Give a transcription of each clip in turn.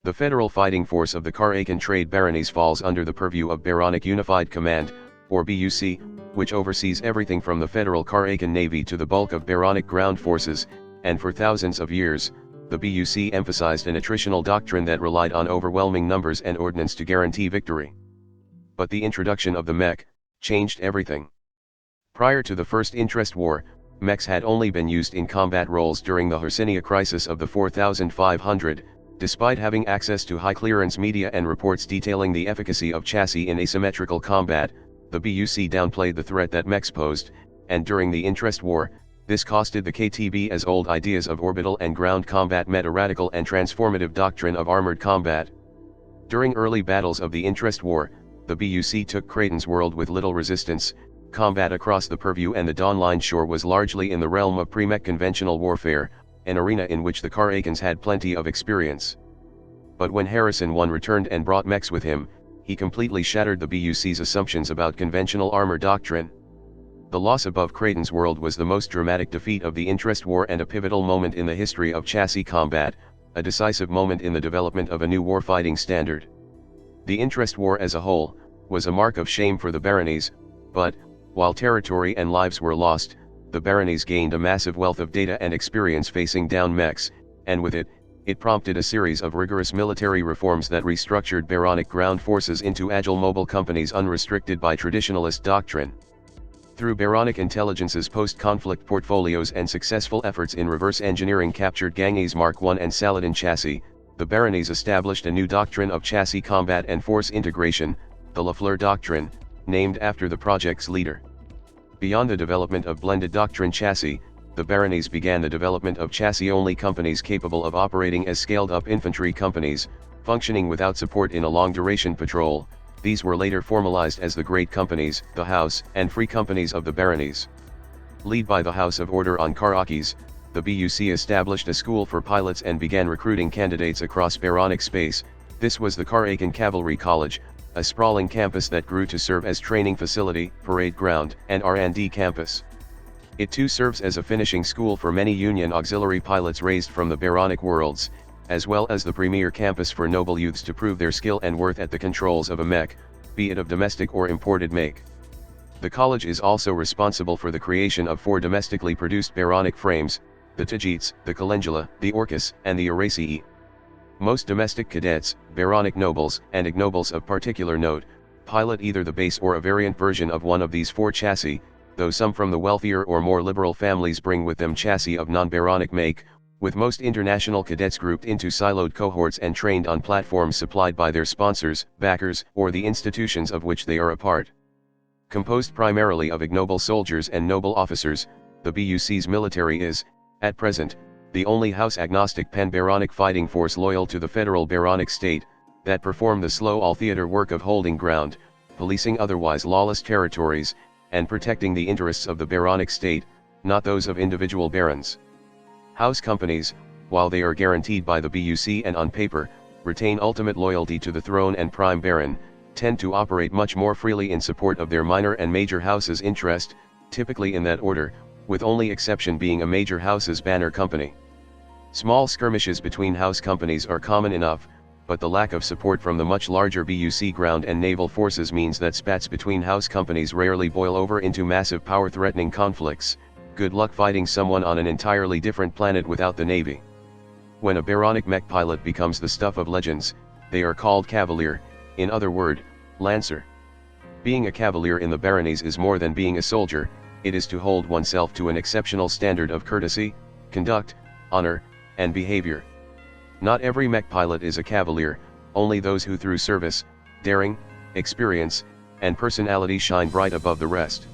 The federal fighting force of the Caracan trade baronies falls under the purview of Baronic Unified Command, or BUC, which oversees everything from the federal Caracan Navy to the bulk of Baronic ground forces, and for thousands of years, the BUC emphasized an attritional doctrine that relied on overwhelming numbers and ordnance to guarantee victory. But the introduction of the Mech changed everything. Prior to the First Interest War, Mechs had only been used in combat roles during the Hercynia crisis of the 4500, despite having access to high-clearance media and reports detailing the efficacy of chassis in asymmetrical combat. The BUC downplayed the threat that Mechs posed, and during the Interest War, this costed the KTB as old ideas of orbital and ground combat met a radical and transformative doctrine of armored combat. During early battles of the Interest War, the BUC took Creighton's world with little resistance. Combat across the Purview and the Dawn Line shore was largely in the realm of pre-Mech conventional warfare, an arena in which the Caracans had plenty of experience. But when Harrison I returned and brought Mechs with him, he completely shattered the BUC's assumptions about conventional armor doctrine. The loss above Creighton's world was the most dramatic defeat of the Interest War and a pivotal moment in the history of chassis combat, a decisive moment in the development of a new warfighting standard. The Interest War as a whole was a mark of shame for the baronies, but, while territory and lives were lost, the baronies gained a massive wealth of data and experience facing down Mechs, and with it, it prompted a series of rigorous military reforms that restructured Baronic ground forces into agile mobile companies unrestricted by traditionalist doctrine. Through Baronic Intelligence's post-conflict portfolios and successful efforts in reverse engineering captured Ganges Mark I and Saladin chassis, the baronies established a new doctrine of chassis combat and force integration, the Lafleur Doctrine, named after the project's leader. Beyond the development of blended doctrine chassis, the baronies began the development of chassis-only companies capable of operating as scaled-up infantry companies, functioning without support in a long-duration patrol. These were later formalized as the Great Companies, the House and Free Companies of the baronies. Led by the House of Order on Caracas, the BUC established a school for pilots and began recruiting candidates across Baronic space. This was the Caracan Cavalry College, a sprawling campus that grew to serve as training facility, parade ground, and R&D campus. It too serves as a finishing school for many Union auxiliary pilots raised from the Baronic worlds, as well as the premier campus for noble youths to prove their skill and worth at the controls of a Mech, be it of domestic or imported make. The college is also responsible for the creation of 4 domestically produced Baronic frames, the Tajits, the Calendula, the Orcus, and the Eurasii. Most domestic cadets, Baronic nobles, and ignobles of particular note, pilot either the base or a variant version of one of these 4 chassis, though some from the wealthier or more liberal families bring with them chassis of non-Baronic make, with most international cadets grouped into siloed cohorts and trained on platforms supplied by their sponsors, backers, or the institutions of which they are a part. Composed primarily of ignoble soldiers and noble officers, the BUC's military is, at present, the only house-agnostic pan-Baronic fighting force loyal to the federal Baronic state, that perform the slow all-theater work of holding ground, policing otherwise lawless territories, and protecting the interests of the Baronic state, not those of individual barons. House companies, while they are guaranteed by the BUC and on paper, retain ultimate loyalty to the throne and prime baron, tend to operate much more freely in support of their minor and major house's interest, typically in that order, with only exception being a major house's banner company. Small skirmishes between house companies are common enough, but the lack of support from the much larger BUC ground and naval forces means that spats between house companies rarely boil over into massive power-threatening conflicts. Good luck fighting someone on an entirely different planet without the Navy. When a Baronic Mech pilot becomes the stuff of legends, they are called Cavalier, in other words, Lancer. Being a Cavalier in the baronies is more than being a soldier, it is to hold oneself to an exceptional standard of courtesy, conduct, honor, and behavior. Not every Mech pilot is a Cavalier, only those who through service, daring, experience, and personality shine bright above the rest.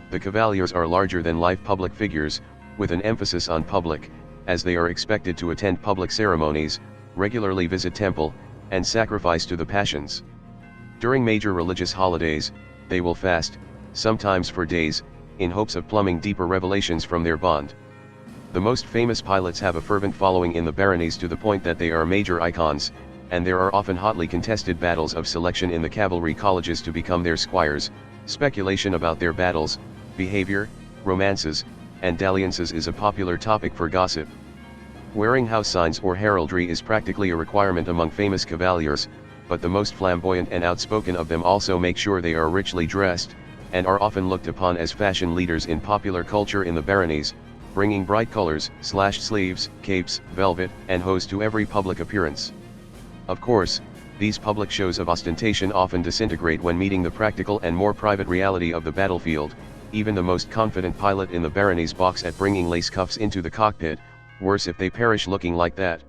The Cavaliers are larger-than-life public figures, with an emphasis on public, as they are expected to attend public ceremonies, regularly visit temple, and sacrifice to the passions. During major religious holidays, they will fast, sometimes for days, in hopes of plumbing deeper revelations from their bond. The most famous pilots have a fervent following in the baronies to the point that they are major icons, and there are often hotly contested battles of selection in the cavalry colleges to become their squires. Speculation about their battles, behavior, romances, and dalliances is a popular topic for gossip. Wearing house signs or heraldry is practically a requirement among famous cavaliers, but the most flamboyant and outspoken of them also make sure they are richly dressed, and are often looked upon as fashion leaders in popular culture in the baronies, bringing bright colors, slashed sleeves, capes, velvet, and hose to every public appearance. Of course, these public shows of ostentation often disintegrate when meeting the practical and more private reality of the battlefield. Even the most confident pilot in the baronies balks at bringing lace cuffs into the cockpit, worse if they perish looking like that.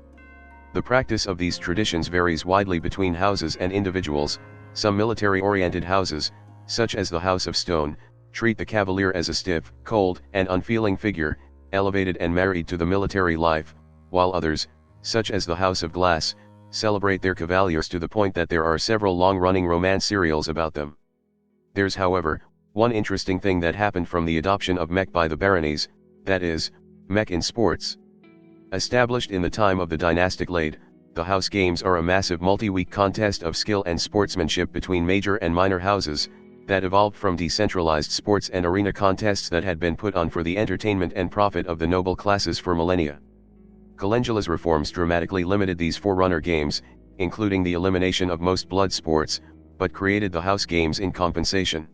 The practice of these traditions varies widely between houses and individuals. Some military-oriented houses, such as the House of Stone, treat the cavalier as a stiff, cold, and unfeeling figure, elevated and married to the military life, while others, such as the House of Glass, celebrate their cavaliers to the point that there are several long-running romance serials about them. There's, however, one interesting thing that happened from the adoption of Mech by the baronies, that is, Mech in sports. Established in the time of the dynastic Lade, the house games are a massive multi-week contest of skill and sportsmanship between major and minor houses, that evolved from decentralized sports and arena contests that had been put on for the entertainment and profit of the noble classes for millennia. Calendula's reforms dramatically limited these forerunner games, including the elimination of most blood sports, but created the house games in compensation.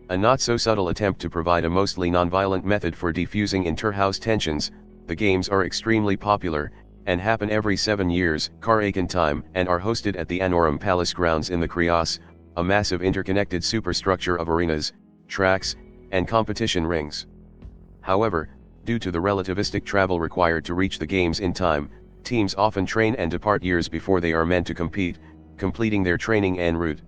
A not-so-subtle attempt to provide a mostly non-violent method for defusing inter-house tensions, the games are extremely popular, and happen every 7 years, Caracan time, and are hosted at the Anorum Palace grounds in the Crios, a massive interconnected superstructure of arenas, tracks, and competition rings. However, due to the relativistic travel required to reach the games in time, teams often train and depart years before they are meant to compete, completing their training en route.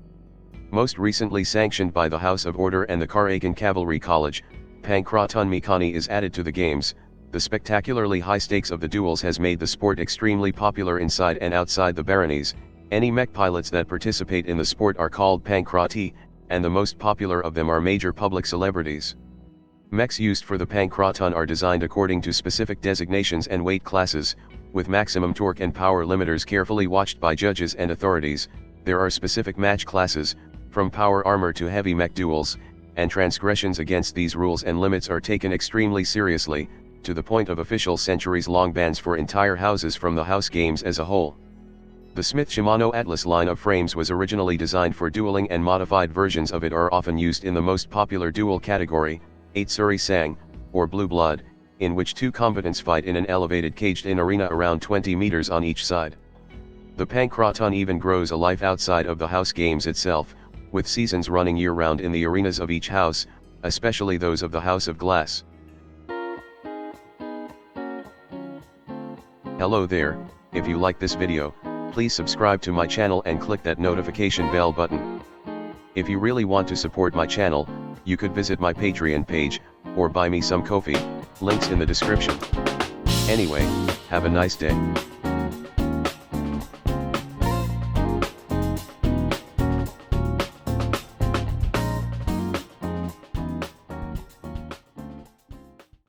Most recently sanctioned by the House of Order and the Caracan Cavalry College, Pankraton Mechani is added to the games. The spectacularly high stakes of the duels has made the sport extremely popular inside and outside the baronies. Any Mech pilots that participate in the sport are called Pankrati, and the most popular of them are major public celebrities. Mechs used for the Pankraton are designed according to specific designations and weight classes, with maximum torque and power limiters carefully watched by judges and authorities. There are specific match classes, from power armor to heavy Mech duels, and transgressions against these rules and limits are taken extremely seriously, to the point of official centuries-long bans for entire houses from the house games as a whole. The Smith Shimano Atlas line of frames was originally designed for dueling, and modified versions of it are often used in the most popular duel category, 8 Suri Sang, or Blue Blood, in which two combatants fight in an elevated caged-in arena around 20 meters on each side. The Pankraton even grows a life outside of the house games itself, with seasons running year-round in the arenas of each house, especially those of the House of Glass. Hello there, if you like this video, please subscribe to my channel and click that notification bell button. If you really want to support my channel, you could visit my Patreon page, or buy me some coffee, links in the description. Anyway, have a nice day.